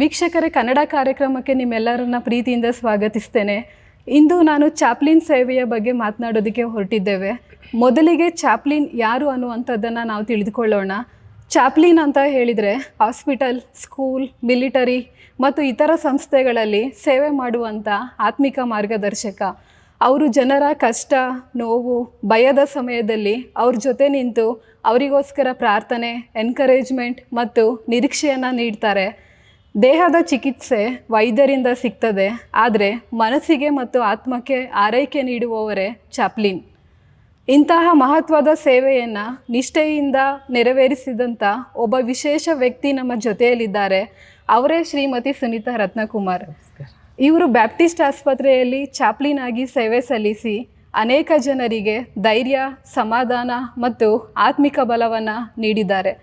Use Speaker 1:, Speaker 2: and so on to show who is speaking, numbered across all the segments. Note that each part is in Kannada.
Speaker 1: ವೀಕ್ಷಕರೇ, ಕನ್ನಡ ಕಾರ್ಯಕ್ರಮಕ್ಕೆ ನಿಮ್ಮೆಲ್ಲರನ್ನ ಪ್ರೀತಿಯಿಂದ ಸ್ವಾಗತಿಸ್ತೇನೆ. ಇಂದು ನಾನು ಚಾಪ್ಲಿನ್ ಸೇವೆಯ ಬಗ್ಗೆ ಮಾತನಾಡೋದಕ್ಕೆ ಹೊರಟಿದ್ದೇವೆ. ಮೊದಲಿಗೆ ಚಾಪ್ಲಿನ್ ಯಾರು ಅನ್ನುವಂಥದ್ದನ್ನು ನಾವು ತಿಳಿದುಕೊಳ್ಳೋಣ. ಚಾಪ್ಲಿನ್ ಅಂತ ಹೇಳಿದರೆ ಹಾಸ್ಪಿಟಲ್, ಸ್ಕೂಲ್, ಮಿಲಿಟರಿ ಮತ್ತು ಇತರ ಸಂಸ್ಥೆಗಳಲ್ಲಿ ಸೇವೆ ಮಾಡುವಂಥ ಆತ್ಮಿಕ ಮಾರ್ಗದರ್ಶಕ. ಅವರು ಜನರ ಕಷ್ಟ, ನೋವು, ಭಯದ ಸಮಯದಲ್ಲಿ ಅವ್ರ ಜೊತೆ ನಿಂತು ಅವರಿಗೋಸ್ಕರ ಪ್ರಾರ್ಥನೆ, ಎನ್ಕರೇಜ್ಮೆಂಟ್ ಮತ್ತು ನಿರೀಕ್ಷೆಯನ್ನು ನೀಡ್ತಾರೆ. ದೇಹದ ಚಿಕಿತ್ಸೆ ವೈದ್ಯರಿಂದ ಸಿಗ್ತದೆ, ಆದರೆ ಮನಸ್ಸಿಗೆ ಮತ್ತು ಆತ್ಮಕ್ಕೆ ಆರೈಕೆ ನೀಡುವವರೇ ಚಾಪ್ಲಿನ್. ಇಂತಹ ಮಹತ್ವದ ಸೇವೆಯನ್ನು ನಿಷ್ಠೆಯಿಂದ ನೆರವೇರಿಸಿದಂಥ ಒಬ್ಬ ವಿಶೇಷ ವ್ಯಕ್ತಿ ನಮ್ಮ ಜೊತೆಯಲ್ಲಿದ್ದಾರೆ. ಅವರೇ ಶ್ರೀಮತಿ ಸುನೀತಾ ರತ್ನಕುಮಾರ್. ಇವರು ಬ್ಯಾಪ್ಟಿಸ್ಟ್ ಆಸ್ಪತ್ರೆಯಲ್ಲಿ ಚಾಪ್ಲಿನ್ ಆಗಿ ಸೇವೆ ಸಲ್ಲಿಸಿ ಅನೇಕ ಜನರಿಗೆ ಧೈರ್ಯ, ಸಮಾಧಾನ ಮತ್ತು ಆತ್ಮಿಕ ಬಲವನ್ನು ನೀಡಿದ್ದಾರೆ.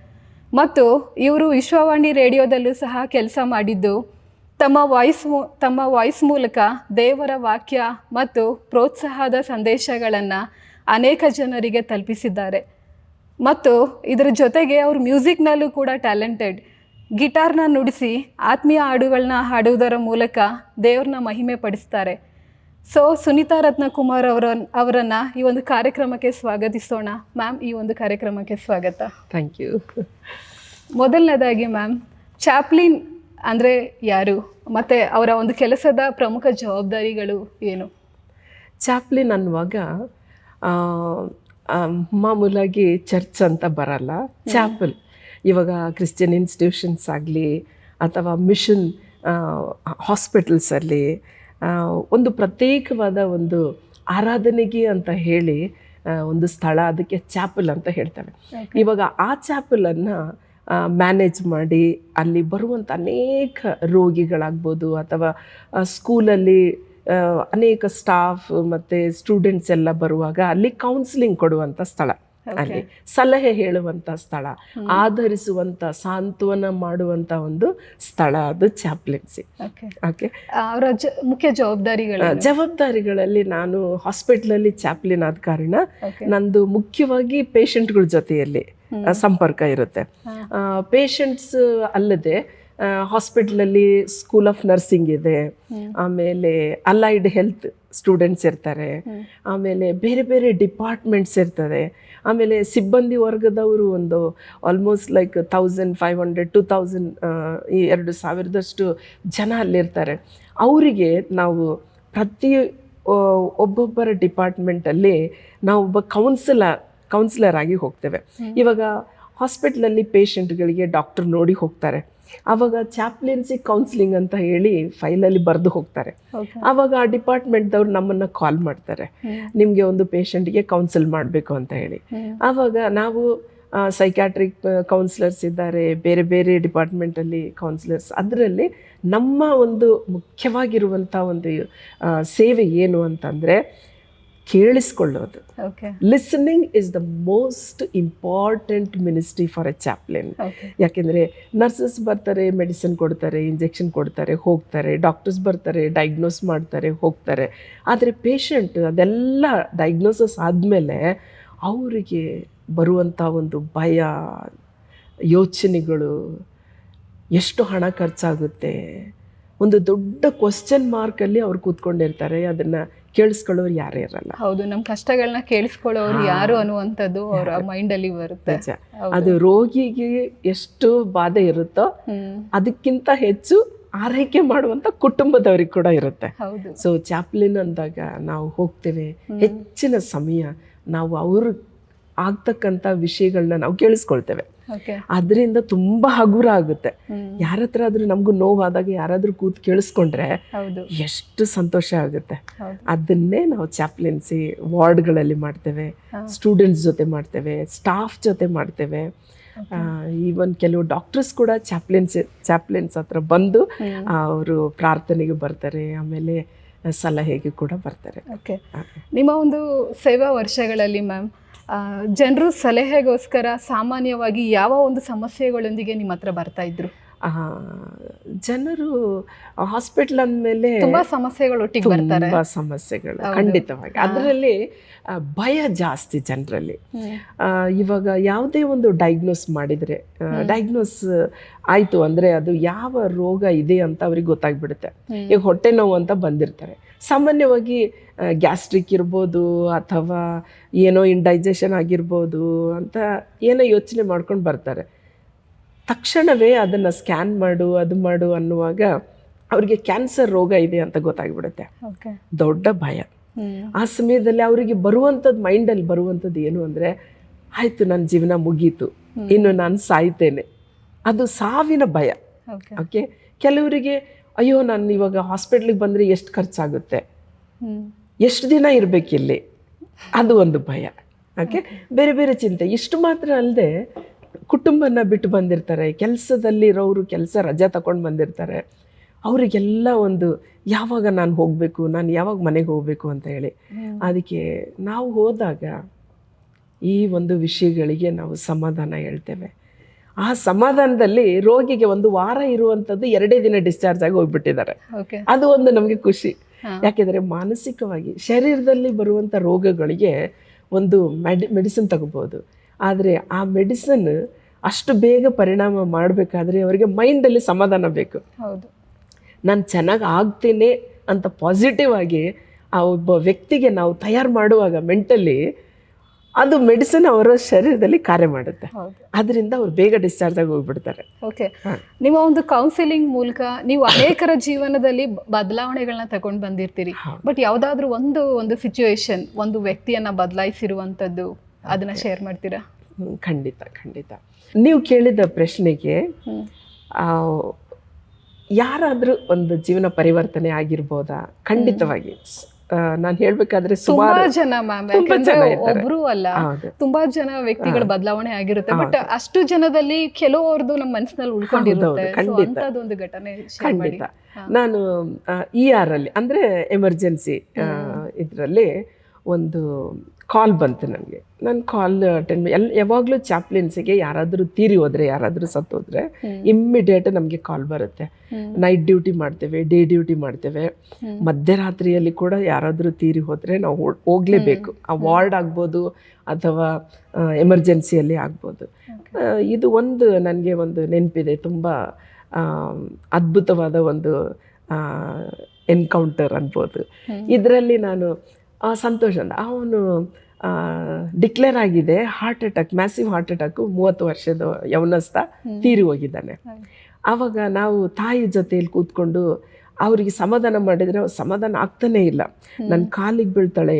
Speaker 1: ಮತ್ತು ಇವರು ವಿಶ್ವವಾಣಿ ರೇಡಿಯೋದಲ್ಲೂ ಸಹ ಕೆಲಸ ಮಾಡಿದ್ದು ತಮ್ಮ ವಾಯ್ಸ್ ಮೂಲಕ ದೇವರ ವಾಕ್ಯ ಮತ್ತು ಪ್ರೋತ್ಸಾಹದ ಸಂದೇಶಗಳನ್ನು ಅನೇಕ ಜನರಿಗೆ ತಲುಪಿಸಿದ್ದಾರೆ. ಮತ್ತು ಇದರ ಜೊತೆಗೆ ಅವರು ಮ್ಯೂಸಿಕ್ನಲ್ಲೂ ಕೂಡ ಟ್ಯಾಲೆಂಟೆಡ್. ಗಿಟಾರ್ನ ನುಡಿಸಿ ಆತ್ಮೀಯ ಹಾಡುಗಳನ್ನ ಹಾಡುವುದರ ಮೂಲಕ ದೇವ್ರನ್ನ ಮಹಿಮೆ ಪಡಿಸ್ತಾರೆ. ಸೊ ಸುನೀತಾ ರತ್ನಕುಮಾರ್ ಅವರನ್ನು ಈ ಒಂದು ಕಾರ್ಯಕ್ರಮಕ್ಕೆ ಸ್ವಾಗತಿಸೋಣ. ಮ್ಯಾಮ್, ಈ ಒಂದು ಕಾರ್ಯಕ್ರಮಕ್ಕೆ ಸ್ವಾಗತ.
Speaker 2: Thank you.
Speaker 1: ಮೊದಲನೇದಾಗಿ ಮ್ಯಾಮ್, ಚಾಪ್ಲಿನ್ ಅಂದರೆ ಯಾರು ಮತ್ತು ಅವರ ಒಂದು ಕೆಲಸದ ಪ್ರಮುಖ ಜವಾಬ್ದಾರಿಗಳು ಏನು?
Speaker 2: ಚಾಪ್ಲಿನ್ ಅನ್ನುವಾಗ ಮಾಮೂಲಾಗಿ ಚರ್ಚ್ ಅಂತ ಬರಲ್ಲ, ಚಾಪಲ್. ಇವಾಗ ಕ್ರಿಶ್ಚಿಯನ್ ಇನ್ಸ್ಟಿಟ್ಯೂಷನ್ಸ್ ಆಗಲಿ ಅಥವಾ ಮಿಷನ್ ಹಾಸ್ಪಿಟಲ್ಸಲ್ಲಿ ಒಂದು ಪ್ರತ್ಯೇಕವಾದ ಒಂದು ಆರಾಧನೆಗೆ ಅಂತ ಹೇಳಿ ಒಂದು ಸ್ಥಳ, ಅದಕ್ಕೆ ಚಾಪಲ್ ಅಂತ ಹೇಳ್ತೇವೆ. ಇವಾಗ ಆ ಚಾಪಲನ್ನು ಮ್ಯಾನೇಜ್ ಮಾಡಿ ಅಲ್ಲಿ ಬರುವಂಥ ಅನೇಕ ರೋಗಿಗಳಾಗ್ಬೋದು ಅಥವಾ ಸ್ಕೂಲಲ್ಲಿ ಅನೇಕ ಸ್ಟಾಫ್ ಮತ್ತು ಸ್ಟೂಡೆಂಟ್ಸ್ ಎಲ್ಲ ಬರುವಾಗ ಅಲ್ಲಿ ಕೌನ್ಸಿಲಿಂಗ್ ಕೊಡುವಂಥ ಸ್ಥಳ, ಅಲ್ಲಿ ಸಲಹೆ ಹೇಳುವಂಥ ಸ್ಥಳ, ಆಧರಿಸುವಂಥ, ಸಾಂತ್ವನ ಮಾಡುವಂಥ ಒಂದು ಸ್ಥಳ, ಅದು ಚಾಪ್ಲಿನ್ಸಿ. ಓಕೆ.
Speaker 1: ಅವರ ಮುಖ್ಯ ಜವಾಬ್ದಾರಿಗಳಲ್ಲಿ
Speaker 2: ನಾನು ಹಾಸ್ಪಿಟ್ಲಲ್ಲಿ ಚಾಪ್ಲಿನ್ ಆದ ಕಾರಣ ನಂದು ಮುಖ್ಯವಾಗಿ ಪೇಷಂಟ್ಗಳ ಜೊತೆಯಲ್ಲಿ ಸಂಪರ್ಕ ಇರುತ್ತೆ. ಪೇಷಂಟ್ಸ್ ಅಲ್ಲದೆ ಹಾಸ್ಪಿಟ್ಲಲ್ಲಿ ಸ್ಕೂಲ್ ಆಫ್ ನರ್ಸಿಂಗ್ ಇದೆ, ಆಮೇಲೆ ಅಲೈಡ್ ಹೆಲ್ತ್ ಸ್ಟೂಡೆಂಟ್ಸ್ ಇರ್ತಾರೆ, ಆಮೇಲೆ ಬೇರೆ ಬೇರೆ ಡಿಪಾರ್ಟ್ಮೆಂಟ್ಸ್ ಇರ್ತದೆ, ಆಮೇಲೆ ಸಿಬ್ಬಂದಿ ವರ್ಗದವರು ಒಂದು ಆಲ್ಮೋಸ್ಟ್ ಲೈಕ್ 1500 2000 ಈ 2000 ಜನ ಅಲ್ಲಿರ್ತಾರೆ. ಅವರಿಗೆ ನಾವು ಒಬ್ಬೊಬ್ಬರ ಡಿಪಾರ್ಟ್ಮೆಂಟಲ್ಲಿ ನಾವು ಒಬ್ಬ ಕೌನ್ಸಿಲರ್ ಆಗಿ ಹೋಗ್ತೇವೆ. ಇವಾಗ ಹಾಸ್ಪಿಟ್ಲಲ್ಲಿ ಪೇಷಂಟ್ಗಳಿಗೆ ಡಾಕ್ಟರ್ ನೋಡಿ ಹೋಗ್ತಾರೆ, ಆವಾಗ ಚಾಪ್ಲಿನ್ಸಿ ಕೌನ್ಸಿಲಿಂಗ್ ಅಂತ ಹೇಳಿ ಫೈಲಲ್ಲಿ ಬರೆದು ಹೋಗ್ತಾರೆ. ಆವಾಗ ಆ ಡಿಪಾರ್ಟ್ಮೆಂಟ್ದವ್ರು ನಮ್ಮನ್ನು ಕಾಲ್ ಮಾಡ್ತಾರೆ, ನಿಮಗೆ ಒಂದು ಪೇಷಂಟ್ಗೆ ಕೌನ್ಸಿಲ್ ಮಾಡಬೇಕು ಅಂತ ಹೇಳಿ. ಆವಾಗ ನಾವು ಸೈಕ್ಯಾಟ್ರಿಕ್ ಕೌನ್ಸಿಲರ್ಸ್ ಇದ್ದಾರೆ, ಬೇರೆ ಬೇರೆ ಡಿಪಾರ್ಟ್ಮೆಂಟಲ್ಲಿ ಕೌನ್ಸಿಲರ್ಸ್. ಅದರಲ್ಲಿ ನಮ್ಮ ಒಂದು ಮುಖ್ಯವಾಗಿರುವಂಥ ಒಂದು ಸೇವೆ ಏನು ಅಂತಂದರೆ ಕೇಳಿಸ್ಕೊಳ್ಳೋದು. Listening is the most important ministry for a chaplain. ಯಾಕೆಂದರೆ ನರ್ಸಸ್ ಬರ್ತಾರೆ, ಮೆಡಿಸಿನ್ ಕೊಡ್ತಾರೆ, ಇಂಜೆಕ್ಷನ್ ಕೊಡ್ತಾರೆ, ಹೋಗ್ತಾರೆ. ಡಾಕ್ಟರ್ಸ್ ಬರ್ತಾರೆ, ಡಯಾಗ್ನೋಸ್ ಮಾಡ್ತಾರೆ, ಹೋಗ್ತಾರೆ. ಆದರೆ ಪೇಷಂಟ್ ಅದೆಲ್ಲ ಡಯಾಗ್ನೋಸಿಸ್ ಆದಮೇಲೆ ಅವರಿಗೆ ಬರುವಂಥ ಒಂದು ಭಯ, ಯೋಚನೆಗಳು, ಎಷ್ಟು ಹಣ ಖರ್ಚಾಗುತ್ತೆ, ಒಂದು ದೊಡ್ಡ ಕ್ವಶನ್ ಮಾರ್ಕಲ್ಲಿ ಅವ್ರು ಕೂತ್ಕೊಂಡಿರ್ತಾರೆ. ಅದನ್ನು ಕೇಳಿಸ್ಕೊಳ್ಳೋರು ಯಾರೇ ಇರಲ್ಲ.
Speaker 1: ಹೌದು, ನಮ್ಮ ಕಷ್ಟಗಳನ್ನ ಕೇಳಿಸ್ಕೊಳ್ಳೋರು ಯಾರು ಅನ್ನುವಂಥದ್ದು ಅವರ ಮೈಂಡಲ್ಲಿ ಬರುತ್ತೆ.
Speaker 2: ಅದು ರೋಗಿಗೆ ಎಷ್ಟು ಬಾಧೆ ಇರುತ್ತೋ ಅದಕ್ಕಿಂತ ಹೆಚ್ಚು ಆರೈಕೆ ಮಾಡುವಂಥ ಕುಟುಂಬದವ್ರಿಗೆ ಕೂಡ ಇರುತ್ತೆ. ಸೊ ಚಾಪ್ಲಿನ್ ಅಂದಾಗ ನಾವು ಹೋಗ್ತೇವೆ, ಹೆಚ್ಚಿನ ಸಮಯ ನಾವು ಅವರು ಆಗ್ತಕ್ಕಂಥ ವಿಷಯಗಳನ್ನ ನಾವು ಕೇಳಿಸ್ಕೊಳ್ತೇವೆ. ಅದರಿಂದ ತುಂಬ ಹಗುರ ಆಗುತ್ತೆ. ಯಾರ ಹತ್ರ ಆದ್ರೂ ನಮಗೂ ನೋವಾದಾಗ ಯಾರಾದ್ರೂ ಕೂತ್ ಕೇಳಿಸ್ಕೊಂಡ್ರೆ ಎಷ್ಟು ಸಂತೋಷ ಆಗುತ್ತೆ. ಅದನ್ನೇ ನಾವು ಚಾಪ್ಲಿನ್ಸಿ ವಾರ್ಡ್ಗಳಲ್ಲಿ ಮಾಡ್ತೇವೆ, ಸ್ಟೂಡೆಂಟ್ಸ್ ಜೊತೆ ಮಾಡ್ತೇವೆ, ಸ್ಟಾಫ್ ಜೊತೆ ಮಾಡ್ತೇವೆ. ಈವನ್ ಕೆಲವು ಡಾಕ್ಟರ್ಸ್ ಕೂಡ ಚಾಪ್ಲಿನ್ಸ್ ಹತ್ರ ಬಂದು ಅವರು ಪ್ರಾರ್ಥನೆಗೆ ಬರ್ತಾರೆ, ಆಮೇಲೆ ಸಲಹೆಗೆ ಕೂಡ ಬರ್ತಾರೆ.
Speaker 1: ನಿಮ್ಮ ಒಂದು ಸೇವಾ ವರ್ಷಗಳಲ್ಲಿ ಮ್ಯಾಮ್, ಜನರು ಸಲಹೆಗೋಸ್ಕರ ಸಾಮಾನ್ಯವಾಗಿ ಯಾವ ಒಂದು ಸಮಸ್ಯೆಗಳೊಂದಿಗೆ ನಿಮ್ಮ ಹತ್ರ ಬರ್ತಾ ಇದ್ರು?
Speaker 2: ಜನರು ಹಾಸ್ಪಿಟ್ಲ್ ಅಂದಮೇಲೆ
Speaker 1: ತುಂಬಾ ಸಮಸ್ಯೆಗಳು ಒಟ್ಟಿಗೆ ಬರ್ತಾರೆ.
Speaker 2: ತುಂಬ ಸಮಸ್ಯೆಗಳು ಖಂಡಿತವಾಗಿ. ಅದರಲ್ಲಿ ಭಯ ಜಾಸ್ತಿ ಜನರಲ್ಲಿ. ಇವಾಗ ಯಾವುದೇ ಒಂದು ಡಯಾಗ್ನೋಸ್ ಮಾಡಿದರೆ, ಡಯಾಗ್ನೋಸ್ ಆಯಿತು ಅಂದರೆ ಅದು ಯಾವ ರೋಗ ಇದೆ ಅಂತ ಅವ್ರಿಗೆ ಗೊತ್ತಾಗ್ಬಿಡುತ್ತೆ. ಈಗ ಹೊಟ್ಟೆ ನೋವು ಅಂತ ಬಂದಿರ್ತಾರೆ, ಸಾಮಾನ್ಯವಾಗಿ ಗ್ಯಾಸ್ಟ್ರಿಕ್ ಇರ್ಬೋದು ಅಥವಾ ಏನೋ ಇಂಡೈಜೆಷನ್ ಆಗಿರ್ಬೋದು ಅಂತ ಏನೋ ಯೋಚನೆ ಮಾಡ್ಕೊಂಡು ಬರ್ತಾರೆ. ತಕ್ಷಣವೇ ಅದನ್ನು ಸ್ಕ್ಯಾನ್ ಮಾಡು ಅದು ಮಾಡು ಅನ್ನುವಾಗ ಅವ್ರಿಗೆ ಕ್ಯಾನ್ಸರ್ ರೋಗ ಇದೆ ಅಂತ ಗೊತ್ತಾಗ್ಬಿಡುತ್ತೆ. ದೊಡ್ಡ ಭಯ. ಆ ಸಮಯದಲ್ಲಿ ಅವರಿಗೆ ಬರುವಂಥದ್ದು, ಮೈಂಡಲ್ಲಿ ಬರುವಂಥದ್ದು ಏನು ಅಂದರೆ, ಆಯಿತು ನನ್ನ ಜೀವನ ಮುಗೀತು, ಇನ್ನು ನಾನು ಸಾಯ್ತೇನೆ. ಅದು ಸಾವಿನ ಭಯ. ಓಕೆ, ಕೆಲವರಿಗೆ ಅಯ್ಯೋ ನಾನು ಇವಾಗ ಹಾಸ್ಪಿಟ್ಲಿಗೆ ಬಂದರೆ ಎಷ್ಟು ಖರ್ಚಾಗುತ್ತೆ, ಎಷ್ಟು ದಿನ ಇರಬೇಕಿಲ್ಲಿ, ಅದು ಒಂದು ಭಯ. ಓಕೆ, ಬೇರೆ ಬೇರೆ ಚಿಂತೆ. ಇಷ್ಟು ಮಾತ್ರ ಅಲ್ಲದೆ ಕುಟುಂಬನ ಬಿಟ್ಟು ಬಂದಿರ್ತಾರೆ, ಕೆಲಸದಲ್ಲಿರೋರು ಕೆಲಸ ರಜೆ ತಗೊಂಡು ಬಂದಿರ್ತಾರೆ, ಅವರಿಗೆಲ್ಲ ಒಂದು ಯಾವಾಗ ನಾನು ಹೋಗಬೇಕು, ನಾನು ಯಾವಾಗ ಮನೆಗೆ ಹೋಗಬೇಕು ಅಂತ ಹೇಳಿ. ಅದಕ್ಕೆ ನಾವು ಹೋದಾಗ ಈ ಒಂದು ವಿಷಯಗಳಿಗೆ ನಾವು ಸಮಾಧಾನ ಹೇಳ್ತೇವೆ. ಆ ಸಮಾಧಾನದಲ್ಲಿ ರೋಗಿಗೆ ಒಂದು ವಾರ ಇರುವಂಥದ್ದು 2 ದಿನ ಡಿಸ್ಚಾರ್ಜ್ ಆಗಿ ಹೋಗ್ಬಿಟ್ಟಿದ್ದಾರೆ. ಅದು ಒಂದು ನಮಗೆ ಖುಷಿ. ಯಾಕೆಂದರೆ ಮಾನಸಿಕವಾಗಿ ಶರೀರದಲ್ಲಿ ಬರುವಂಥ ರೋಗಗಳಿಗೆ ಒಂದು ಮೆಡಿಸಿನ್ ತಗೋಬೋದು, ಆದರೆ ಆ ಮೆಡಿಸಿನ್ ಅಷ್ಟು ಬೇಗ ಪರಿಣಾಮ ಮಾಡಬೇಕಾದ್ರೆ ಅವರಿಗೆ ಮೈಂಡಲ್ಲಿ ಸಮಾಧಾನ ಬೇಕು.
Speaker 1: ಹೌದು,
Speaker 2: ನಾನು ಚೆನ್ನಾಗಿ ಆಗ್ತೇನೆ ಅಂತ ಪಾಸಿಟಿವ್ ಆಗಿ ಆ ಒಬ್ಬ ವ್ಯಕ್ತಿಗೆ ನಾವು ತಯಾರು ಮಾಡುವಾಗ ಮೆಂಟಲಿ ಅದು ಮೆಡಿಸಿನ್ ಅವರ ಶರೀರದಲ್ಲಿ ಕಾರ್ಯ ಮಾಡುತ್ತೆ. ಅದರಿಂದ ಅವ್ರು ಬೇಗ ಡಿಸ್ಚಾರ್ಜ್ ಆಗಿ ಹೋಗ್ಬಿಡ್ತಾರೆ.
Speaker 1: ಓಕೆ, ನಿಮ್ಮ ಒಂದು ಕೌನ್ಸಿಲಿಂಗ್ ಮೂಲಕ ನೀವು ಅನೇಕರ ಜೀವನದಲ್ಲಿ ಬದಲಾವಣೆಗಳನ್ನ ತಗೊಂಡು ಬಂದಿರ್ತೀರಿ. ಬಟ್ ಯಾವುದಾದ್ರೂ ಒಂದು ಸಿಚುವೇಶನ್, ಒಂದು ವ್ಯಕ್ತಿಯನ್ನ ಬದಲಾಯಿಸಿರುವಂಥದ್ದು, ಅದನ್ನ ಶೇರ್ ಮಾಡ್ತೀರಾ?
Speaker 2: ಖಂಡಿತ. ನೀವು ಕೇಳಿದ ಪ್ರಶ್ನೆಗೆ ಯಾರಾದರೂ ಒಂದು ಜೀವನ ಪರಿವರ್ತನೆ ಆಗಿರ್ಬೋದಾ? ಖಂಡಿತವಾಗಿ. ನಾನು ಹೇಳ್ಬೇಕಾದ್ರೆ
Speaker 1: ತುಂಬಾ ಜನ ಒಬ್ರು ಅಲ್ಲ, ತುಂಬಾ ಜನ ವ್ಯಕ್ತಿಗಳ ಬದಲಾವಣೆ ಆಗಿರುತ್ತೆ. ಬಟ್ ಅಷ್ಟು ಜನದಲ್ಲಿ ಕೆಲವರದು ನಮ್ಮ ಮನಸ್ಸಿನಲ್ಲಿ ಉಳ್ಕೊಂಡಿರುತ್ತೆ. ಒಂದು ಘಟನೆ
Speaker 2: ಖಂಡಿತ. ನಾನು ER ಅಲ್ಲಿ ಅಂದರೆ ಎಮರ್ಜೆನ್ಸಿ ಇದರಲ್ಲಿ ಒಂದು ಕಾಲ್ ಬಂತು ನನಗೆ. ನನ್ನ ಕಾಲ್ ಅಟೆಂಡ್ ಯಾವಾಗಲೂ ಚಾಪ್ಲಿನ್ಸಿಗೆ ಯಾರಾದರೂ ತೀರಿ ಹೋದರೆ, ಯಾರಾದರೂ ಸತ್ತೋದ್ರೆ ಇಮ್ಮಿಡಿಯೇಟ್ ನಮಗೆ ಕಾಲ್ ಬರುತ್ತೆ. ನೈಟ್ ಡ್ಯೂಟಿ ಮಾಡ್ತೇವೆ, ಡೇ ಡ್ಯೂಟಿ ಮಾಡ್ತೇವೆ. ಮಧ್ಯರಾತ್ರಿಯಲ್ಲಿ ಕೂಡ ಯಾರಾದರೂ ತೀರಿ ಹೋದರೆ ನಾವು ಹೋಗಲೇಬೇಕು. ಆ ವಾರ್ಡ್ ಆಗ್ಬೋದು ಅಥವಾ ಎಮರ್ಜೆನ್ಸಿಯಲ್ಲಿ ಆಗ್ಬೋದು. ಇದು ಒಂದು ನನಗೆ ಒಂದು ನೆನಪಿದೆ, ತುಂಬ ಅದ್ಭುತವಾದ ಒಂದು ಎನ್ಕೌಂಟರ್ ಅನ್ಬೋದು. ಇದರಲ್ಲಿ ನಾನು ಸಂತೋಷ ಅಂತ, ಅವನು ಡಿಕ್ಲೇರ್ ಆಗಿದೆ heart attack, massive heart attack, 30 ವರ್ಷದ ಯವನಸ್ಥ ತೀರಿ ಹೋಗಿದ್ದಾನೆ. ಆವಾಗ ನಾವು ತಾಯಿ ಜೊತೆಯಲ್ಲಿ ಕೂತ್ಕೊಂಡು ಅವರಿಗೆ ಸಮಾಧಾನ ಮಾಡಿದರೆ ಅವ್ರು ಸಮಾಧಾನ ಆಗ್ತಾನೇ ಇಲ್ಲ. ನನ್ನ ಕಾಲಿಗೆ ಬೀಳ್ತಾಳೆ,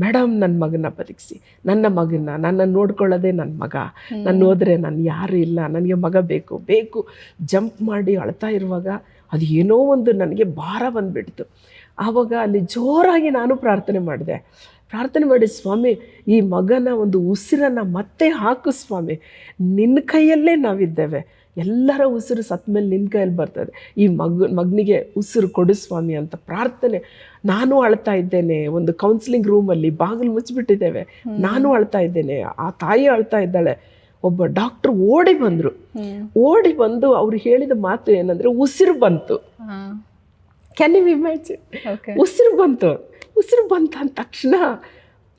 Speaker 2: ಮೇಡಮ್ ನನ್ನ ಮಗನ ಬದುಕಿಸಿ, ನನ್ನನ್ನು ನೋಡ್ಕೊಳ್ಳೋದೇ ನನ್ನ ಮಗ, ನಾನು ಹೋದರೆ ನಾನು ಯಾರು ಇಲ್ಲ, ನನಗೆ ಮಗ ಬೇಕು ಜಂಪ್ ಮಾಡಿ ಅಳ್ತಾ ಇರುವಾಗ ಅದು ಏನೋ ಒಂದು ನನಗೆ ಭಾರ ಬಂದುಬಿಡ್ತು. ಆವಾಗ ಅಲ್ಲಿ ಜೋರಾಗಿ ನಾನು ಪ್ರಾರ್ಥನೆ ಮಾಡಿ, ಸ್ವಾಮಿ ಈ ಮಗನ ಒಂದು ಉಸಿರನ್ನು ಮತ್ತೆ ಹಾಕು ಸ್ವಾಮಿ, ನಿನ್ನ ಕೈಯಲ್ಲೇ ನಾವಿದ್ದೇವೆ, ಎಲ್ಲರ ಉಸಿರು ಸತ್ತ ಮೇಲೆ ನಿನ್ನ ಕೈಯಲ್ಲಿ ಬರ್ತದೆ, ಈ ಮಗನಿಗೆ ಉಸಿರು ಕೊಡು ಸ್ವಾಮಿ ಅಂತ ಪ್ರಾರ್ಥನೆ. ನಾನು ಅಳ್ತಾ ಇದ್ದೇನೆ, ಒಂದು ಕೌನ್ಸಿಲಿಂಗ್ ರೂಮಲ್ಲಿ ಬಾಗಿಲು ಮುಚ್ಚಿಬಿಟ್ಟಿದ್ದೇವೆ, ನಾನು ಅಳ್ತಾ ಇದ್ದೇನೆ, ಆ ತಾಯಿ ಅಳ್ತಾ ಇದ್ದಾಳೆ. ಒಬ್ಬ ಡಾಕ್ಟ್ರು ಓಡಿ ಬಂದು ಅವ್ರು ಹೇಳಿದ ಮಾತು ಏನಂದರೆ, ಉಸಿರು ಬಂತು. Can you imagine? ಉಸಿರು ಬಂತು ಅಂದ ತಕ್ಷಣ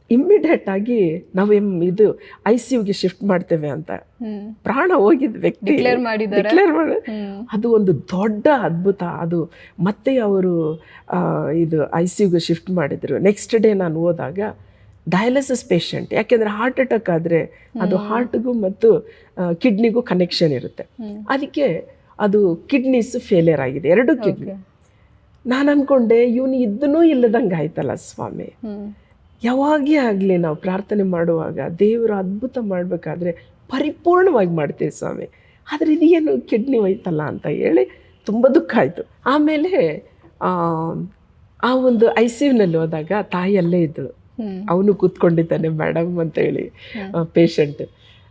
Speaker 2: ಇಮ್ಮಿಡಿಯೇಟ್ ಆಗಿ ನಾವು ಇದು ICUಗೆ ಶಿಫ್ಟ್ ಮಾಡ್ತೇವೆ ಅಂತ ಪ್ರಾಣ ಹೋಗಿದ್ದ ವ್ಯಕ್ತಿ ಡಿಕ್ಲೇರ್ ಮಾಡಿ, ಅದು ಒಂದು ದೊಡ್ಡ ಅದ್ಭುತ. ಅದು ಮತ್ತೆ ಅವರು ಇದು ICUಗೆ ಶಿಫ್ಟ್ ಮಾಡಿದರು. ನೆಕ್ಸ್ಟ್ ಡೇ ನಾನು ಹೋದಾಗ ಡಯಾಲಿಸಿಸ್ ಪೇಷಂಟ್, ಯಾಕೆಂದರೆ ಹಾರ್ಟ್ ಅಟ್ಯಾಕ್ ಆದರೆ ಅದು ಹಾರ್ಟ್ಗೂ ಮತ್ತು ಕಿಡ್ನಿಗೂ ಕನೆಕ್ಷನ್ ಇರುತ್ತೆ. ಅದಕ್ಕೆ ಅದು ಕಿಡ್ನೀಸ್ ಫೇಲಿಯರ್ ಆಗಿದೆ, 2 ಕಿಡ್ನಿ. ನಾನು ಅಂದ್ಕೊಂಡೆ ಇವನು ಇದ್ದನೂ ಇಲ್ಲದಂಗೆ ಆಯ್ತಲ್ಲ ಸ್ವಾಮಿ. ಯಾವಾಗೇ ಆಗಲಿ ನಾವು ಪ್ರಾರ್ಥನೆ ಮಾಡುವಾಗ ದೇವರು ಅದ್ಭುತ ಮಾಡಬೇಕಾದ್ರೆ ಪರಿಪೂರ್ಣವಾಗಿ ಮಾಡ್ತೀವಿ ಸ್ವಾಮಿ, ಆದರೆ ಇದೇನು ಕಿಡ್ನಿ ಹೋಯ್ತಲ್ಲ ಅಂತ ಹೇಳಿ ತುಂಬ ದುಃಖ ಆಯಿತು. ಆಮೇಲೆ ಆ ಒಂದು ICUನಲ್ಲಿ ಹೋದಾಗ ತಾಯಿಯಲ್ಲೇ ಇದ್ದಳು, ಅವನು ಕೂತ್ಕೊಂಡಿದ್ದಾನೆ ಮೇಡಮ್ ಅಂತ ಹೇಳಿ ಪೇಷಂಟ್.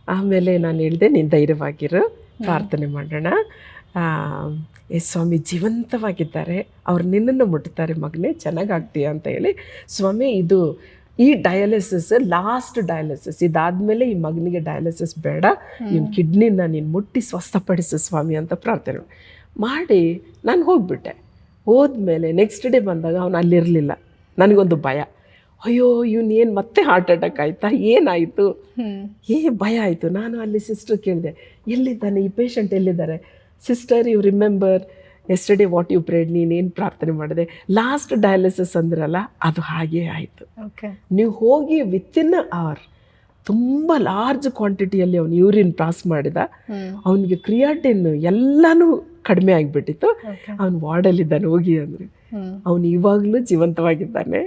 Speaker 2: ಆಮೇಲೆ ನಾನು ಹೇಳಿದೆ, ನೀನು ಧೈರ್ಯವಾಗಿರು, ಪ್ರಾರ್ಥನೆ ಮಾಡೋಣ, ಸ್ವಾಮಿ ಜೀವಂತವಾಗಿದ್ದಾರೆ, ಅವ್ರು ನಿನ್ನನ್ನು ಮುಟ್ತಾರೆ ಮಗನೇ, ಚೆನ್ನಾಗಾಗ್ತೀಯ ಅಂತ ಹೇಳಿ. ಸ್ವಾಮಿ ಇದು ಈ ಡಯಾಲಿಸಿಸ್ ಲಾಸ್ಟ್ ಡಯಾಲಿಸಿಸ್, ಇದಾದಮೇಲೆ ಈ ಮಗನಿಗೆ ಡಯಾಲಿಸಿಸ್ ಬೇಡ, ಇವನ್ ಕಿಡ್ನಿನ ನೀನು ಮುಟ್ಟಿ ಸ್ವಸ್ಥಪಡಿಸು ಸ್ವಾಮಿ ಅಂತ ಪ್ರಾರ್ಥನೆ ಮಾಡಿ ನಾನು ಹೋಗ್ಬಿಟ್ಟೆ. ಹೋದ್ಮೇಲೆ ನೆಕ್ಸ್ಟ್ ಡೇ ಬಂದಾಗ ಅವನು ಅಲ್ಲಿರಲಿಲ್ಲ. ನನಗೊಂದು ಭಯ, ಅಯ್ಯೋ ಏನು ಮತ್ತೆ ಹಾರ್ಟ್ ಅಟ್ಯಾಕ್ ಆಯಿತಾ, ಏನಾಯಿತು, ಭಯ ಆಯಿತು. ನಾನು ಅಲ್ಲಿ ಸಿಸ್ಟರ್ ಕೇಳಿದೆ, ಎಲ್ಲಿದ್ದಾನೆ ಈ ಪೇಷಂಟ್, ಎಲ್ಲಿದ್ದಾರೆ sister, you remember yesterday what you prayed, ನೀನೇನು ಪ್ರಾರ್ಥನೆ ಮಾಡಿದೆ, ಲಾಸ್ಟ್ ಡಯಾಲಿಸಿಸ್ ಅಂದ್ರಲ್ಲ ಅದು ಹಾಗೇ ಆಯಿತು. ನೀವು ಹೋಗಿ ವಿತಿನ್ ಅವರ್ ತುಂಬ ಲಾರ್ಜ್ ಕ್ವಾಂಟಿಟಿಯಲ್ಲಿ ಅವನು ಯೂರಿನ್ ಪಾಸ್ ಮಾಡಿದ, ಅವನಿಗೆ ಕ್ರಿಯಾಟಿನ್ ಎಲ್ಲನೂ ಕಡಿಮೆ ಆಗಿಬಿಟ್ಟಿತ್ತು. ಅವನು ವಾರ್ಡಲ್ಲಿದ್ದಾನೆ ಹೋಗಿ ಅಂದರೆ. ಅವನು ಇವಾಗಲೂ ಜೀವಂತವಾಗಿದ್ದಾನೆ,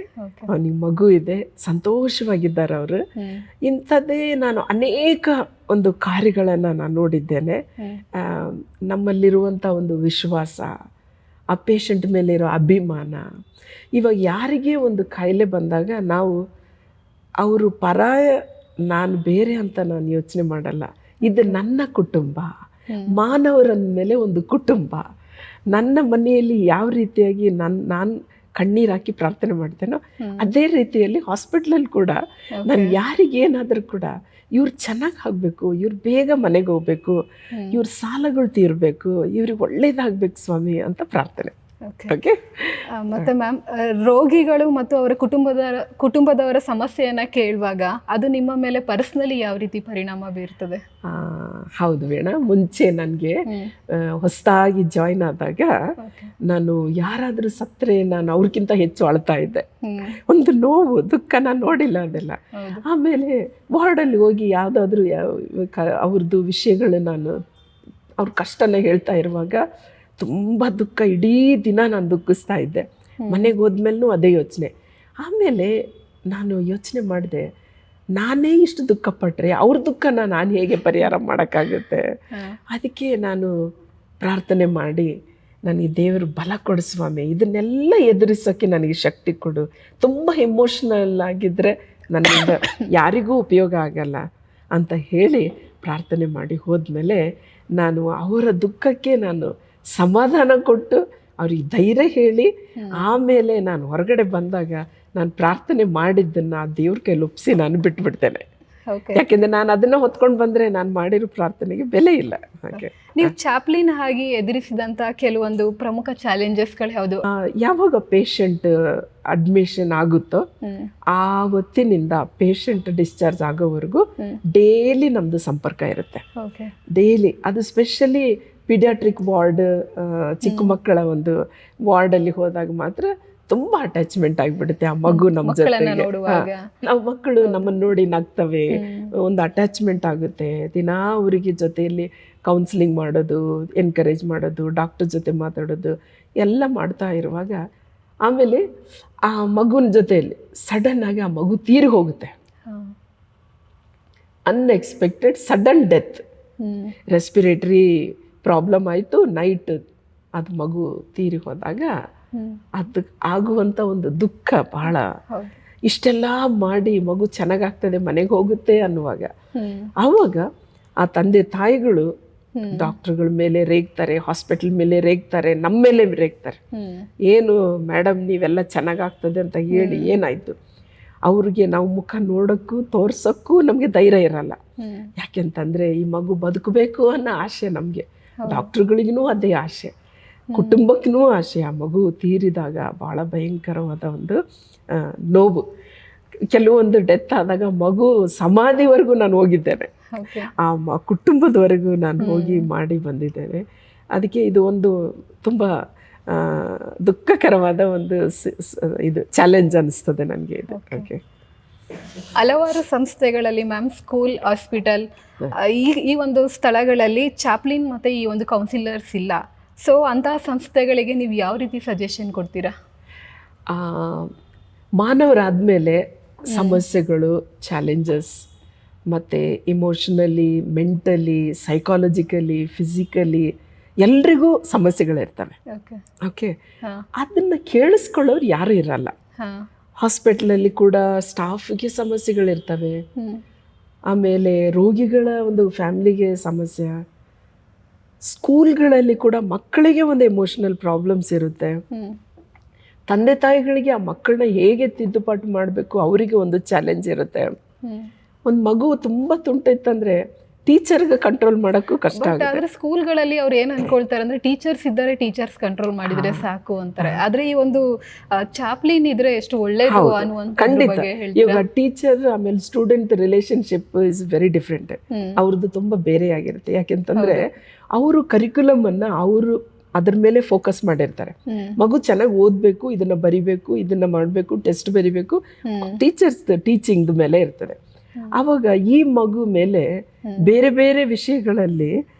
Speaker 2: ಅವನಿಗೆ ಮಗು ಇದೆ, ಸಂತೋಷವಾಗಿದ್ದಾರೆ ಅವರು. ಇಂಥದ್ದೇ ನಾನು ಅನೇಕ ಒಂದು ಕಾರ್ಯಗಳನ್ನು ನಾನು ನೋಡಿದ್ದೇನೆ. ನಮ್ಮಲ್ಲಿರುವಂಥ ಒಂದು ವಿಶ್ವಾಸ, ಆ ಪೇಷಂಟ್ ಮೇಲಿರೋ ಅಭಿಮಾನ. ಇವಾಗ ಯಾರಿಗೇ ಒಂದು ಕಾಯಿಲೆ ಬಂದಾಗ ನಾವು ಅವರು ಪರಾಯ, ನಾನು ಬೇರೆ ಅಂತ ನಾನು ಯೋಚನೆ ಮಾಡಲ್ಲ. ಇದು ನನ್ನ ಕುಟುಂಬ, ಮಾನವರ ಮೇಲೆ ಒಂದು ಕುಟುಂಬ. ನನ್ನ ಮನೆಯಲ್ಲಿ ಯಾವ ರೀತಿಯಾಗಿ ನಾನು ಕಣ್ಣೀರು ಹಾಕಿ ಪ್ರಾರ್ಥನೆ ಮಾಡ್ತೇನೋ ಅದೇ ರೀತಿಯಲ್ಲಿ ಹಾಸ್ಪಿಟ್ಲಲ್ಲಿ ಕೂಡ ನಾನು ಯಾರಿಗೇನಾದರೂ ಕೂಡ ಇವ್ರು ಚೆನ್ನಾಗಿ ಆಗಬೇಕು, ಇವ್ರು ಬೇಗ ಮನೆಗೆ ಹೋಗ್ಬೇಕು, ಇವ್ರ ಸಾಲಗಳು ತೀರಬೇಕು, ಇವ್ರಿಗೆ ಒಳ್ಳೇದಾಗಬೇಕು ಸ್ವಾಮಿ ಅಂತ ಪ್ರಾರ್ಥನೆ. ಓಕೆ.
Speaker 1: ಮತ್ತು ಮ್ಯಾಮ್, ರೋಗಿಗಳು ಮತ್ತು ಅವರ ಕುಟುಂಬದವರ ಸಮಸ್ಯೆಯನ್ನು ಕೇಳುವಾಗ ಅದು ನಿಮ್ಮ ಮೇಲೆ ಪರ್ಸ್ನಲಿ ಯಾವ ರೀತಿ ಪರಿಣಾಮ ಬೀರ್ತದೆ?
Speaker 2: ಹೌದು ವೀಣಾ, ಮುಂಚೆ ನನಗೆ ಹೊಸದಾಗಿ ಜಾಯ್ನ್ ಆದಾಗ ನಾನು ಯಾರಾದರೂ ಸತ್ತರೆ ನಾನು ಅವ್ರಿಗಿಂತ ಹೆಚ್ಚು ಅಳ್ತಾ ಇದ್ದೆ. ಒಂದು ನೋವು ದುಃಖ ನಾನು ನೋಡಿಲ್ಲ ಅದೆಲ್ಲ. ಆಮೇಲೆ ವಾರ್ಡಲ್ಲಿ ಹೋಗಿ ಯಾವುದಾದ್ರೂ ಅವ್ರದ್ದು ವಿಷಯಗಳು ನಾನು ಅವ್ರ ಕಷ್ಟನ ಹೇಳ್ತಾ ಇರುವಾಗ ತುಂಬ ದುಃಖ, ಇಡೀ ದಿನ ನಾನು ದುಃಖಿಸ್ತಾ ಇದ್ದೆ. ಮನೆಗೆ ಹೋದ್ಮೇಲೂ ಅದೇ ಯೋಚನೆ. ಆಮೇಲೆ ನಾನು ಯೋಚನೆ ಮಾಡಿದೆ, ನಾನೇ ಇಷ್ಟು ದುಃಖಪಟ್ಟರೆ ಅವ್ರ ದುಃಖನ ನಾನು ಹೇಗೆ ಪರಿಹಾರ ಮಾಡೋಕ್ಕಾಗುತ್ತೆ? ಅದಕ್ಕೆ ನಾನು ಪ್ರಾರ್ಥನೆ ಮಾಡಿ, ನನಗೆ ದೇವರು ಬಲ ಕೊಡು ಸ್ವಾಮಿ, ಇದನ್ನೆಲ್ಲ ಎದುರಿಸೋಕ್ಕೆ ನನಗೆ ಶಕ್ತಿ ಕೊಡು. ತುಂಬ ಎಮೋಷ್ನಲ್ ಆಗಿದ್ದರೆ ನನ್ನಿಂದ ಯಾರಿಗೂ ಉಪಯೋಗ ಆಗಲ್ಲ ಅಂತ ಹೇಳಿ ಪ್ರಾರ್ಥನೆ ಮಾಡಿ ಹೋದ್ಮೇಲೆ ನಾನು ಅವರ ದುಃಖಕ್ಕೆ ನಾನು ಸಮಾಧಾನ ಕೊಟ್ಟು ಅವ್ರಿಗೆ ಧೈರ್ಯ ಹೇಳಿ ಆಮೇಲೆ ನಾನು ಹೊರಗಡೆ ಬಂದಾಗ ನಾನು ಪ್ರಾರ್ಥನೆ ಮಾಡಿದ್ದನ್ನು ಆ ದೇವ್ರ ಕೈಲಿ ಒಪ್ಪಿಸಿ ನಾನು ಬಿಟ್ಬಿಡ್ತೇನೆ. ಯಾಕೆಂದರೆ ನಾನು ಅದನ್ನು ಹೊತ್ಕೊಂಡು ಬಂದರೆ ನಾನು ಮಾಡಿರೋ ಪ್ರಾರ್ಥನೆಗೆ ಬೆಲೆ ಇಲ್ಲ. ಹಾಗೆ
Speaker 1: ನೀವು ಚಾಪ್ಲಿನ್ ಆಗಿ ಎದುರಿಸಿದಂಥ ಕೆಲವೊಂದು ಪ್ರಮುಖ ಚಾಲೆಂಜಸ್ಗಳು ಯಾವುದು?
Speaker 2: ಯಾವಾಗ ಪೇಷಂಟ್ ಅಡ್ಮಿಷನ್ ಆಗುತ್ತೋ ಆವತ್ತಿನಿಂದ ಪೇಷಂಟ್ ಡಿಸ್ಚಾರ್ಜ್ ಆಗೋವರೆಗೂ ಡೈಲಿ ನಮ್ಮದು ಸಂಪರ್ಕ ಇರುತ್ತೆ. ಡೈಲಿ ಅದು ಸ್ಪೆಷಲಿ ಪೀಡಿಯಾಟ್ರಿಕ್ ವಾರ್ಡ್, ಚಿಕ್ಕ ಮಕ್ಕಳ ಒಂದು ವಾರ್ಡಲ್ಲಿ ಹೋದಾಗ ಮಾತ್ರ ತುಂಬ ಅಟ್ಯಾಚ್ಮೆಂಟ್ ಆಗಿಬಿಡುತ್ತೆ ಆ ಮಗು ನಮ್ಮ ಜೊತೆಗೆ. ನಾವು ಮಕ್ಕಳು ನಮ್ಮನ್ನು ನೋಡಿ ನಗ್ತವೆ, ಒಂದು ಅಟ್ಯಾಚ್ಮೆಂಟ್ ಆಗುತ್ತೆ. ದಿನ ಅವರಿಗೆ ಜೊತೆಯಲ್ಲಿ ಕೌನ್ಸಿಲಿಂಗ್ ಮಾಡೋದು, ಎನ್ಕರೇಜ್ ಮಾಡೋದು, ಡಾಕ್ಟರ್ ಜೊತೆ ಮಾತಾಡೋದು ಎಲ್ಲ ಮಾಡ್ತಾ ಇರುವಾಗ ಆಮೇಲೆ ಆ ಮಗುನ ಜೊತೆಯಲ್ಲಿ ಸಡನ್ನಾಗಿ ಆ ಮಗು ತೀರಿ ಹೋಗುತ್ತೆ. Unexpected sudden death, respiratory problem ಆಯಿತು. ನೈಟ್ ಅದು ಮಗು ತೀರಿ ಹೋದಾಗ ಅದಕ್ಕೆ ಆಗುವಂಥ ಒಂದು ದುಃಖ ಭಾಳ. ಇಷ್ಟೆಲ್ಲ ಮಾಡಿ ಮಗು ಚೆನ್ನಾಗಾಗ್ತದೆ, ಮನೆಗೆ ಹೋಗುತ್ತೆ ಅನ್ನುವಾಗ ಆವಾಗ ಆ ತಂದೆ ತಾಯಿಗಳು ಡಾಕ್ಟ್ರುಗಳ ಮೇಲೆ ರೇಗ್ತಾರೆ, ಹಾಸ್ಪಿಟಲ್ ಮೇಲೆ ರೇಗ್ತಾರೆ, ನಮ್ಮ ಮೇಲೆ ರೇಗ್ತಾರೆ. ಏನು ಮೇಡಮ್ ನೀವೆಲ್ಲ ಚೆನ್ನಾಗಾಗ್ತದೆ ಅಂತ ಹೇಳಿ ಏನಾಯಿತು? ಅವ್ರಿಗೆ ನಾವು ಮುಖ ನೋಡೋಕ್ಕೂ ತೋರ್ಸೋಕ್ಕೂ ನಮಗೆ ಧೈರ್ಯ ಇರಲ್ಲ. ಯಾಕೆಂತಂದರೆ ಈ ಮಗು ಬದುಕಬೇಕು ಅನ್ನೋ ಆಸೆ ನಮಗೆ, ಡಾಕ್ಟ್ರುಗಳಿಗೂ ಅದೇ ಆಸೆ, ಕುಟುಂಬಕ್ಕೂ ಆಸೆ. ಆ ಮಗು ತೀರಿದಾಗ ಭಾಳ ಭಯಂಕರವಾದ ಒಂದು ನೋವು. ಕೆಲವೊಂದು ಡೆತ್ ಆದಾಗ ಮಗು ಸಮಾಧಿವರೆಗೂ ನಾನು ಹೋಗಿದ್ದೇನೆ, ಆ ಕುಟುಂಬದವರೆಗೂ ನಾನು ಹೋಗಿ ಮಾಡಿ ಬಂದಿದ್ದೇನೆ. ಅದಕ್ಕೆ ಇದು ಒಂದು ತುಂಬ ದುಃಖಕರವಾದ ಒಂದು ಇದು ಚಾಲೆಂಜ್ ಅನಿಸ್ತದೆ ನನಗೆ ಇದು. ಓಕೆ.
Speaker 1: ಹಲವಾರು ಸಂಸ್ಥೆಗಳಲ್ಲಿ ಮ್ಯಾಮ್, ಸ್ಕೂಲ್, ಹಾಸ್ಪಿಟಲ್, ಈ ಒಂದು ಸ್ಥಳಗಳಲ್ಲಿ ಚಾಪ್ಲಿನ್ ಮತ್ತು ಈ ಒಂದು ಕೌನ್ಸಿಲರ್ಸ್ ಇಲ್ಲ. ಸೊ ಅಂತಹ ಸಂಸ್ಥೆಗಳಿಗೆ ನೀವು ಯಾವ ರೀತಿ ಸಜೆಷನ್ ಕೊಡ್ತೀರಾ?
Speaker 2: ಮಾನವರಾದಮೇಲೆ ಸಮಸ್ಯೆಗಳು, ಚಾಲೆಂಜಸ್ ಮತ್ತು ಇಮೋಷ್ನಲಿ, ಮೆಂಟಲಿ, ಸೈಕಾಲಜಿಕಲಿ, ಫಿಸಿಕಲಿ ಎಲ್ರಿಗೂ ಸಮಸ್ಯೆಗಳಿರ್ತವೆ. ಓಕೆ. ಅದನ್ನು ಕೇಳಿಸ್ಕೊಳ್ಳೋರು ಯಾರೂ ಇರಲ್ಲ. ಹಾಸ್ಪಿಟ್ಲಲ್ಲಿ ಕೂಡ ಸ್ಟಾಫ್ಗೆ ಸಮಸ್ಯೆಗಳಿರ್ತವೆ, ಆಮೇಲೆ ರೋಗಿಗಳ ಒಂದು ಫ್ಯಾಮ್ಲಿಗೆ ಸಮಸ್ಯೆ, ಸ್ಕೂಲ್ಗಳಲ್ಲಿ ಕೂಡ ಮಕ್ಕಳಿಗೆ ಒಂದು ಎಮೋಷ್ನಲ್ ಪ್ರಾಬ್ಲಮ್ಸ್ ಇರುತ್ತೆ, ತಂದೆ ತಾಯಿಗಳಿಗೆ ಆ ಮಕ್ಕಳನ್ನ ಹೇಗೆ ತಿದ್ದುಪಾటు ಮಾಡಬೇಕು ಅವರಿಗೆ ಒಂದು ಚಾಲೆಂಜ್ ಇರುತ್ತೆ. ಒಂದು ಮಗು ತುಂಬ ತುಂಟೈತಂದ್ರೆ ಟೀಚರ್ಗೆ ಕಂಟ್ರೋಲ್ ಮಾಡೋಕ್ಕೂ ಕಷ್ಟ ಆಗುತ್ತೆ.
Speaker 1: ಆದ್ರೆ ಸ್ಕೂಲ್ಗಳಲ್ಲಿ ಅವ್ರು ಏನು ಅನ್ಕೊಳ್ತಾರೆ ಅಂದ್ರೆ ಟೀಚರ್ಸ್ ಇದ್ದಾರೆ, ಟೀಚರ್ಸ್ ಕಂಟ್ರೋಲ್ ಮಾಡಿದ್ರೆ ಸಾಕು ಅಂತಾರೆ. ಆದ್ರೆ ಈ ಒಂದು ಚಾಪ್ಲಿನ್ ಇದ್ರೆ ಎಷ್ಟು ಒಳ್ಳೇದು ಅನ್ನುವಂತ
Speaker 2: ಖಂಡಿತ. ಇವಾಗ ಟೀಚರ್ ಆಮೇಲೆ student relationship is very different. ಅವ್ರದ್ದು ತುಂಬ ಬೇರೆ ಆಗಿರುತ್ತೆ. ಯಾಕೆಂತಂದ್ರೆ ಅವರು ಕರಿಕ್ಯುಲಮ್ ಅನ್ನ ಅವರು ಅದ್ರ ಮೇಲೆ ಫೋಕಸ್ ಮಾಡಿರ್ತಾರೆ. ಮಗು ಚೆನ್ನಾಗಿ ಓದಬೇಕು, ಇದನ್ನ ಬರಿಬೇಕು, ಇದನ್ನ ಮಾಡಬೇಕು, ಟೆಸ್ಟ್ ಬರಿಬೇಕು, ಟೀಚರ್ಸ್ ಟೀಚಿಂಗ್ ಮೇಲೆ ಇರ್ತದೆ. ಆವಾಗ ಈ ಮಗು ಮೇಲೆ ಬೇರೆ ಬೇರೆ ವಿಷಯಗಳಲ್ಲಿ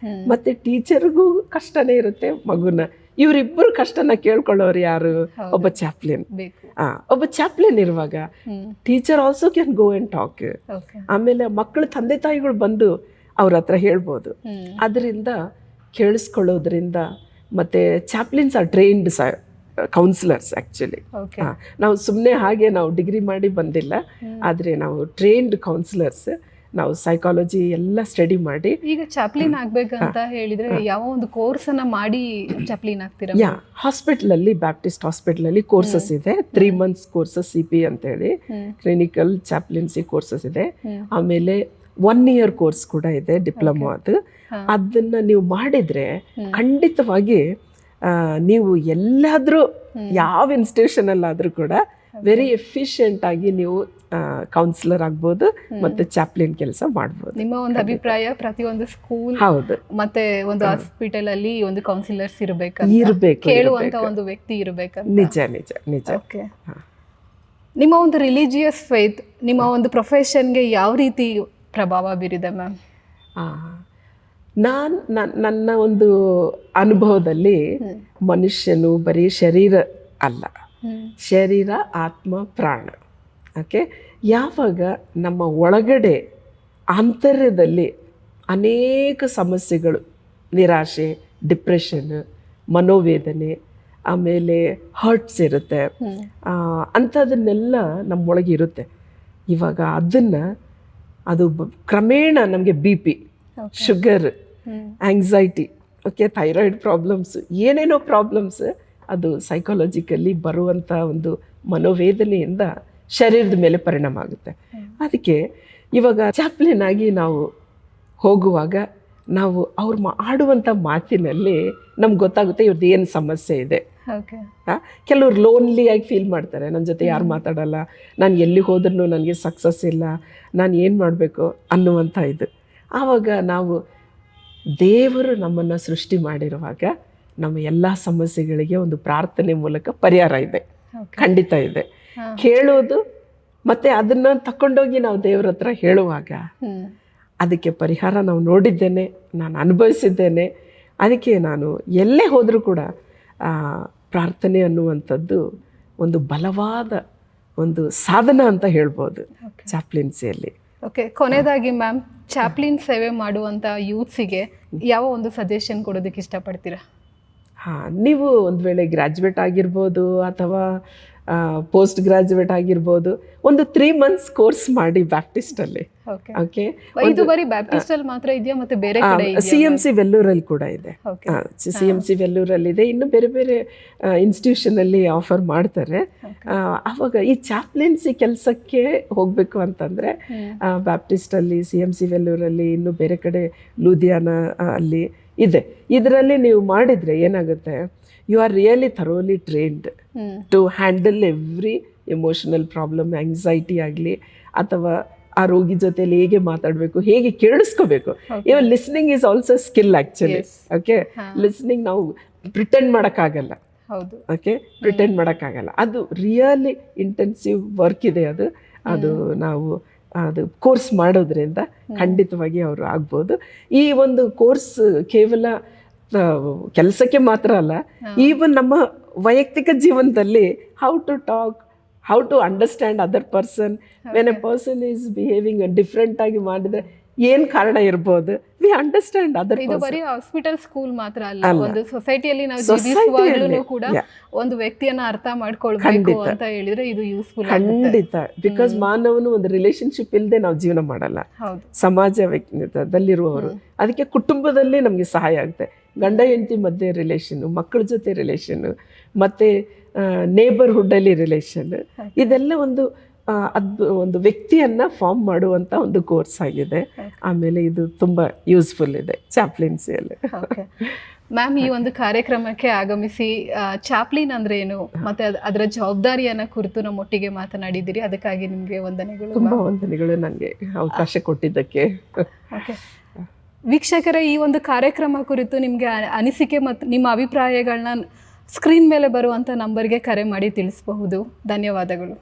Speaker 2: ಮತ್ತೆ ಟೀಚರ್ಗೂ ಕಷ್ಟನೇ ಇರುತ್ತೆ, ಮಗುನ ಇವರಿಬ್ಬರು ಕಷ್ಟನ ಕೇಳ್ಕೊಳ್ಳೋರು ಯಾರು? ಒಬ್ಬ ಚಾಪ್ಲಿನ್. ಒಬ್ಬ ಚಾಪ್ಲಿನ್ ಇರುವಾಗ teacher also can go and talk. ಆಮೇಲೆ ಮಕ್ಕಳ ತಂದೆ ತಾಯಿಗಳು ಬಂದು ಅವ್ರ ಹತ್ರ ಹೇಳ್ಬೋದು. ಅದರಿಂದ ಕೇಳಿಸ್ಕೊಳ್ಳೋದ್ರಿಂದ ಮತ್ತೆ ಚಾಪ್ಲಿನ್ಸ್ ಆರ್ ಟ್ರೈನ್ಡ್ ಕೌನ್ಸಿಲರ್ಸ್ ಆ್ಯಕ್ಚುಲಿ. ನಾವು ಸುಮ್ಮನೆ ಹಾಗೆ ನಾವು ಡಿಗ್ರಿ ಮಾಡಿ ಬಂದಿಲ್ಲ, ಆದರೆ ನಾವು ಟ್ರೈನ್ಡ್ ಕೌನ್ಸಿಲರ್ಸ್. ನಾವು ಸೈಕಾಲಜಿ ಎಲ್ಲ ಸ್ಟಡಿ ಮಾಡಿ.
Speaker 1: ಈಗ ಚಾಪ್ಲಿನ್ ಆಗ್ಬೇಕಂತ ಹೇಳಿದ್ರೆ ಯಾವ ಒಂದು ಕೋರ್ಸ್ ಅನ್ನ ಮಾಡಿ ಚಾಪ್ಲಿನ್ ಆಗ್ತೀರಾ?
Speaker 2: ಹಾಸ್ಪಿಟಲಲ್ಲಿ, ಬ್ಯಾಪ್ಟಿಸ್ಟ್ ಹಾಸ್ಪಿಟಲಲ್ಲಿ ಕೋರ್ಸಸ್ ಇದೆ. 3 months ಕೋರ್ಸಸ್ CP ಅಂತೇಳಿ ಕ್ಲಿನಿಕಲ್ ಚಾಪ್ಲಿನ್ಸಿ ಕೋರ್ಸಸ್ ಇದೆ. ಆಮೇಲೆ 1 year ಕೋರ್ಸ್ ಕೂಡ ಇದೆ, ಡಿಪ್ಲೊಮಾ. ಅದನ್ನ ನೀವು ಮಾಡಿದ್ರೆ ಖಂಡಿತವಾಗಿ ನೀವು ಎಲ್ಲಾದ್ರೂ ಯಾವ ಇನ್ಸ್ಟಿಟ್ಯೂಷನಲ್ಲಾದ್ರೂ ಕೂಡ ವೆರಿ ಎಫಿಷಿಯೆಂಟ್ ಆಗಿ ನೀವು ಕೌನ್ಸಿಲರ್ ಆಗ್ಬೋದು ಮತ್ತೆ ಚಾಪ್ಲಿನ್ ಕೆಲಸ ಮಾಡ್ಬೋದು.
Speaker 1: ನಿಮ್ಮ ಒಂದು ಅಭಿಪ್ರಾಯ ಪ್ರತಿಯೊಂದು ಸ್ಕೂಲ್
Speaker 2: ಹೌದು
Speaker 1: ಮತ್ತೆ ಒಂದು ಹಾಸ್ಪಿಟಲ್ ಅಲ್ಲಿ ಒಂದು ಕೌನ್ಸಿಲರ್ಸ್ ಇರಬೇಕು, ಕೇಳುವಂತ ಒಂದು ವ್ಯಕ್ತಿ ಇರಬೇಕು.
Speaker 2: ನಿಜ ನಿಜ ನಿಜ.
Speaker 1: ಓಕೆ, ನಿಮ್ಮ ಒಂದು ರಿಲಿಜಿಯಸ್ ಫೇತ್ ನಿಮ್ಮ ಒಂದು ಪ್ರೊಫೆಷನ್ಗೆ ಯಾವ ರೀತಿ ಪ್ರಭಾವ ಬೀರಿದೆ ಮ್ಯಾಮ್?
Speaker 2: ನನ್ನ ಒಂದು ಅನುಭವದಲ್ಲಿ ಮನುಷ್ಯನು ಬರೀ ಶರೀರ ಅಲ್ಲ, ಶರೀರ, ಆತ್ಮ, ಪ್ರಾಣ. ಓಕೆ, ಯಾವಾಗ ನಮ್ಮ ಒಳಗಡೆ ಆಂತರ್ಯದಲ್ಲಿ ಅನೇಕ ಸಮಸ್ಯೆಗಳು, ನಿರಾಶೆ, ಡಿಪ್ರೆಷನ್, ಮನೋವೇದನೆ, ಆಮೇಲೆ ಹರ್ಟ್ಸ್ ಇರುತ್ತೆ, ಅಂಥದನ್ನೆಲ್ಲ ನಮ್ಮೊಳಗೆ ಇರುತ್ತೆ. ಇವಾಗ ಅದು ಕ್ರಮೇಣ ನಮಗೆ BP, sugar, anxiety, okay, thyroid problems, ಏನೇನೋ ಪ್ರಾಬ್ಲಮ್ಸ್, ಅದು ಸೈಕಾಲಜಿಕಲಿ ಬರುವಂಥ ಒಂದು ಮನೋವೇದನೆಯಿಂದ ಶರೀರದ ಮೇಲೆ ಪರಿಣಾಮ ಆಗುತ್ತೆ. ಅದಕ್ಕೆ ಇವಾಗ ಚಾಪ್ಲಿನ್ ಆಗಿ ನಾವು ಹೋಗುವಾಗ ನಾವು ಅವ್ರು ಆಡುವಂಥ ಮಾತಿನಲ್ಲಿ ನಮ್ಗೆ ಗೊತ್ತಾಗುತ್ತೆ ಇವ್ರದ್ದು ಏನು ಸಮಸ್ಯೆ ಇದೆ. ಕೆಲವ್ರು ಲೋನ್ಲಿಯಾಗಿ ಫೀಲ್ ಮಾಡ್ತಾರೆ, ನನ್ನ ಜೊತೆ ಯಾರು ಮಾತಾಡಲ್ಲ, ನಾನು ಎಲ್ಲಿ ಹೋದ್ರೂ ನನಗೆ ಸಕ್ಸಸ್ ಇಲ್ಲ, ನಾನು ಏನು ಮಾಡಬೇಕು ಅನ್ನುವಂಥ ಇದು. ಆವಾಗ ನಾವು ದೇವರು ನಮ್ಮನ್ನು ಸೃಷ್ಟಿ ಮಾಡಿರುವಾಗ ನಮ್ಮ ಎಲ್ಲ ಸಮಸ್ಯೆಗಳಿಗೆ ಒಂದು ಪ್ರಾರ್ಥನೆ ಮೂಲಕ ಪರಿಹಾರ ಇದೆ, ಖಂಡಿತ ಇದೆ. ಕೇಳೋದು ಮತ್ತು ಅದನ್ನು ತಗೊಂಡೋಗಿ ನಾವು ದೇವ್ರ ಹತ್ರ ಹೇಳುವಾಗ ಅದಕ್ಕೆ ಪರಿಹಾರ ನಾವು ನೋಡಿದ್ದೇನೆ, ನಾನು ಅನುಭವಿಸಿದ್ದೇನೆ. ಅದಕ್ಕೆ ನಾನು ಎಲ್ಲೇ ಹೋದರೂ ಕೂಡ ಪ್ರಾರ್ಥನೆ ಅನ್ನುವಂಥದ್ದು ಒಂದು ಬಲವಾದ ಒಂದು ಸಾಧನ ಅಂತ ಹೇಳ್ಬೋದು ಚಾಪ್ಲಿನ್ಸಿಯಲ್ಲಿ.
Speaker 1: ಓಕೆ, ಕೊನೆಯದಾಗಿ ಮ್ಯಾಮ್, ಚಾಪ್ಲಿನ್ ಸೇವೆ ಮಾಡುವಂಥ ಯೂತ್ಸಿಗೆ ಯಾವ ಒಂದು ಸಜೆಷನ್ ಕೊಡೋದಕ್ಕೆ ಇಷ್ಟಪಡ್ತೀರಾ?
Speaker 2: ನೀವು ಒಂದು ವೇಳೆ ಗ್ರ್ಯಾಜುಯೇಟ್ ಆಗಿರ್ಬೋದು ಅಥವಾ ಪೋಸ್ಟ್ ಗ್ರಾಜುಯೇಟ್ ಆಗಿರ್ಬೋದು, ಒಂದು 3 months ಕೋರ್ಸ್ ಮಾಡಿ ಬ್ಯಾಪ್ಟಿಸ್ಟಲ್ಲಿ. ಓಕೆ,
Speaker 1: ಇದು ಬರೀ ಬ್ಯಾಪ್ಟಿಸ್ಟ್ ಅಲ್ಲಿ ಮಾತ್ರ ಇದೆಯಾ ಮತ್ತೆ ಬೇರೆ ಕಡೆ ಇದೆಯಾ?
Speaker 2: CMC ವೆಲ್ಲೂರಲ್ಲಿ ಕೂಡ ಇದೆ. CMC ವೆಲ್ಲೂರಲ್ಲಿ ಇದೆ, ಇನ್ನು ಬೇರೆ ಬೇರೆ ಇನ್ಸ್ಟಿಟ್ಯೂಷನಲ್ಲಿ ಆಫರ್ ಮಾಡ್ತಾರೆ. ಆವಾಗ ಈ ಚಾಪ್ಲಿನ್ಸಿ ಕೆಲಸಕ್ಕೆ ಹೋಗಬೇಕು ಅಂತಂದರೆ ಬ್ಯಾಪ್ಟಿಸ್ಟಲ್ಲಿ, CMC ವೆಲ್ಲೂರಲ್ಲಿ, ಇನ್ನು ಬೇರೆ ಕಡೆ ಲೂಧಿಯಾನ ಅಲ್ಲಿ ಇದೆ. ಇದರಲ್ಲಿ ನೀವು ಮಾಡಿದರೆ ಏನಾಗುತ್ತೆ, you are really thoroughly trained to handle every emotional problem, anxiety ಆಗಲಿ ಅಥವಾ ಆ ರೋಗಿ ಜೊತೆಲಿ ಹೇಗೆ ಮಾತಾಡಬೇಕು, ಹೇಗೆ ಕೇಳಿಸ್ಕೋಬೇಕು. Even listening is also skill actually. Okay, listening ನಾವು ಪ್ರಿಟೆಂಡ್ ಮಾಡೋಕ್ಕಾಗಲ್ಲ. ಓಕೆ, ಪ್ರಿಟೆಂಡ್ ಮಾಡೋಕ್ಕಾಗಲ್ಲ, ಅದು ರಿಯಲಿ ಇಂಟೆನ್ಸಿವ್ ವರ್ಕ್ ಇದೆ. ಅದು ನಾವು ಅದು ಕೋರ್ಸ್ ಮಾಡೋದ್ರಿಂದ ಖಂಡಿತವಾಗಿ ಅವರು ಆಗ್ಬೋದು. ಈ ಒಂದು ಕೋರ್ಸ್ ಕೇವಲ ಕೆಲಸಕ್ಕೆ ಮಾತ್ರ ಅಲ್ಲ, ಈವನ್ ನಮ್ಮ ವೈಯಕ್ತಿಕ ಜೀವನದಲ್ಲಿ how to talk, how to understand other person, when a person is behaving different ಆಗಿ ಮಾಡಿದರೆ ಏನು ಕಾರಣ ಇರ್ಬೋದು, ವಿ ಅಂಡರ್ಸ್ಟ್ಯಾಂಡ್ ಅದರ್
Speaker 1: ಇದು ಬರೀ ಹಾಸ್ಪಿಟಲ್ ಸ್ಕೂಲ್ ಮಾತ್ರ ಅಲ್ಲ, ಒಂದು ಸೊಸೈಟಿಯಲ್ಲಿ ನಾವು ಜೀವಿಸುವಾಗ್ಲೂ ಕೂಡ ಒಂದು ವ್ಯಕ್ತಿಯನ್ನ ಅರ್ಥ ಮಾಡ್ಕೊಳ್ಬೇಕು ಅಂತ ಹೇಳಿದ್ರೆ ಇದು ಯೂಸ್ಫುಲ್.
Speaker 2: ಖಂಡಿತ. ಬಿಕಾಸ್ ಮಾನವನು ಒಂದು ರಿಲೇಶನ್ಶಿಪ್ ಇಲ್ಲದೆ ನಾವು ಜೀವನ ಮಾಡಲ್ಲ.
Speaker 1: ಹೌದು,
Speaker 2: ಸಮಾಜ ದಲ್ಲಿರುವವರು, ಅದಕ್ಕೆ ಕುಟುಂಬದಲ್ಲೇ ನಮಗೆ ಸಹಾಯ ಆಗುತ್ತೆ. ಗಂಡ ಹೆಂಡತಿ ಮಧ್ಯೆ ರಿಲೇಷನ್ನು, ಮಕ್ಕಳ ಜೊತೆ ರಿಲೇಷನ್ನು, ಮತ್ತು ನೇಬರ್ಹುಡ್ಡಲ್ಲಿ ರಿಲೇಷನ್, ಇದೆಲ್ಲ ಒಂದು ವ್ಯಕ್ತಿಯನ್ನು ಫಾರ್ಮ್ ಮಾಡುವಂಥ ಒಂದು ಕೋರ್ಸ್ ಆಗಿದೆ. ಆಮೇಲೆ ಇದು ತುಂಬ ಯೂಸ್ಫುಲ್ ಇದೆ ಚಾಪ್ಲಿನ್ಸಿಯಲ್ಲಿ.
Speaker 1: ಮ್ಯಾಮ್, ಈ ಒಂದು ಕಾರ್ಯಕ್ರಮಕ್ಕೆ ಆಗಮಿಸಿ ಚಾಪ್ಲಿನ್ ಅಂದ್ರೆ ಏನು ಮತ್ತೆ ಅದರ ಜವಾಬ್ದಾರಿಯನ್ನ ಕುರಿತು ನಮ್ಮೊಟ್ಟಿಗೆ ಮಾತನಾಡಿದ್ದೀರಿ, ಅದಕ್ಕಾಗಿ ನಿಮಗೆ ವಂದನೆಗಳು.
Speaker 2: ತುಂಬ ವಂದನೆಗಳು ನನಗೆ ಅವಕಾಶ ಕೊಟ್ಟಿದ್ದಕ್ಕೆ.
Speaker 1: ಓಕೆ ವೀಕ್ಷಕರೇ, ಈ ಒಂದು ಕಾರ್ಯಕ್ರಮ ಕುರಿತು ನಿಮಗೆ ಅನಿಸಿಕೆ ಮತ್ತು ನಿಮ್ಮ ಅಭಿಪ್ರಾಯಗಳನ್ನ ಸ್ಕ್ರೀನ್ ಮೇಲೆ ಬರುವಂಥ ನಂಬರ್ಗೆ ಕರೆ ಮಾಡಿ ತಿಳಿಸಬಹುದು. ಧನ್ಯವಾದಗಳು.